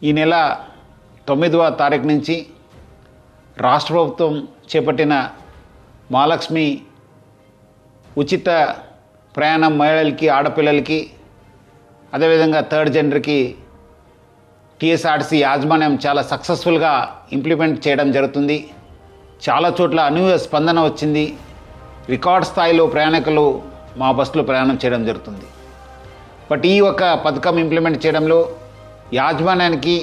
ఈ నెల 9వ తారీఖు నుంచి రాష్ట్ర ప్రభుత్వం చేపట్టిన మహాలక్ష్మి ఉచిత ప్రయాణం మహిళలకి, ఆడపిల్లలకి, అదేవిధంగా థర్డ్ జెండర్కి టీఎస్ఆర్టీసీ యాజమాన్యం చాలా సక్సెస్ఫుల్గా ఇంప్లిమెంట్ చేయడం జరుగుతుంది. చాలా చోట్ల అనూహ్య స్పందన వచ్చింది. రికార్డ్ స్థాయిలో ప్రయాణికులు మా బస్సులో ప్రయాణం చేయడం జరుగుతుంది. బట్ ఈ ఒక పథకం ఇంప్లిమెంట్ చేయడంలో యాజమాన్యానికి,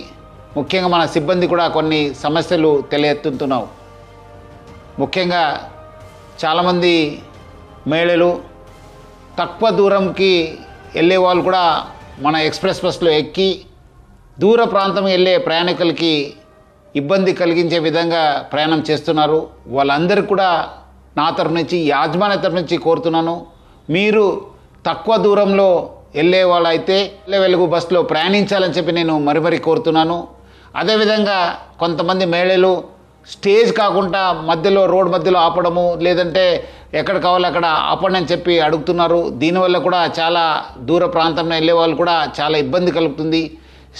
ముఖ్యంగా మన సిబ్బంది కూడా కొన్ని సమస్యలు తెలియెత్తుతున్నావు. ముఖ్యంగా చాలామంది మహిళలు తక్కువ దూరంకి వెళ్ళే వాళ్ళు కూడా మన ఎక్స్ప్రెస్ బస్సులో ఎక్కి దూర ప్రాంతం వెళ్ళే ప్రయాణికులకి ఇబ్బంది కలిగించే విధంగా ప్రయాణం చేస్తున్నారు. వాళ్ళందరికీ కూడా నా తరఫు నుంచి, యాజమాన్య తరఫు నుంచి కోరుతున్నాను, మీరు తక్కువ దూరంలో వెళ్ళే వాళ్ళైతే వెలుగు బస్సులో ప్రయాణించాలని చెప్పి నేను మరీ కోరుతున్నాను. అదేవిధంగా కొంతమంది మహిళలు స్టేజ్ కాకుండా మధ్యలో, రోడ్ మధ్యలో ఆపడము, లేదంటే ఎక్కడ కావాలో అక్కడ ఆపండి అని చెప్పి అడుగుతున్నారు. దీనివల్ల కూడా చాలా దూర ప్రాంతంలో వెళ్ళే వాళ్ళు కూడా చాలా ఇబ్బంది కలుగుతుంది.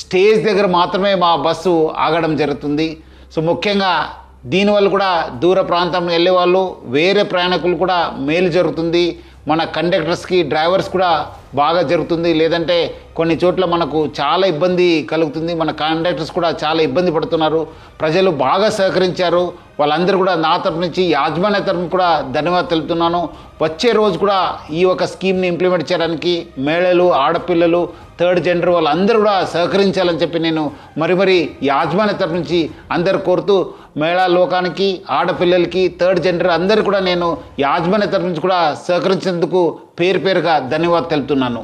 స్టేజ్ దగ్గర మాత్రమే మా బస్సు ఆగడం జరుగుతుంది. సో ముఖ్యంగా దీనివల్ల కూడా దూర ప్రాంతంలో వెళ్ళే వాళ్ళు, వేరే ప్రయాణికులు కూడా మేలు జరుగుతుంది. మన కండక్టర్స్కి, డ్రైవర్స్ కూడా బాగా జరుగుతుంది. లేదంటే కొన్ని చోట్ల మనకు చాలా ఇబ్బంది కలుగుతుంది. మన కండక్టర్స్ కూడా చాలా ఇబ్బంది పడుతున్నారు. ప్రజలు బాగా సహకరించారు. వాళ్ళందరూ కూడా నా తరఫు నుంచి, యాజమాన్య తరఫున కూడా ధన్యవాదాలు తెలుపుతున్నాను. వచ్చే రోజు కూడా ఈ ఒక స్కీమ్ని ఇంప్లిమెంట్ చేయడానికి మహిళలు, ఆడపిల్లలు, థర్డ్ జెండర్ వాళ్ళందరూ కూడా సహకరించాలని చెప్పి నేను మరీ యాజమాన్య తరఫు నుంచి అందరు కోరుతూ, మహిళా లోకానికి, ఆడపిల్లలకి, థర్డ్ జెండర్ అందరూ కూడా నేను యాజమాన్య తరఫు నుంచి కూడా సహకరించేందుకు పేరుగా ధన్యవాదాలు తెలుపుతున్నాను.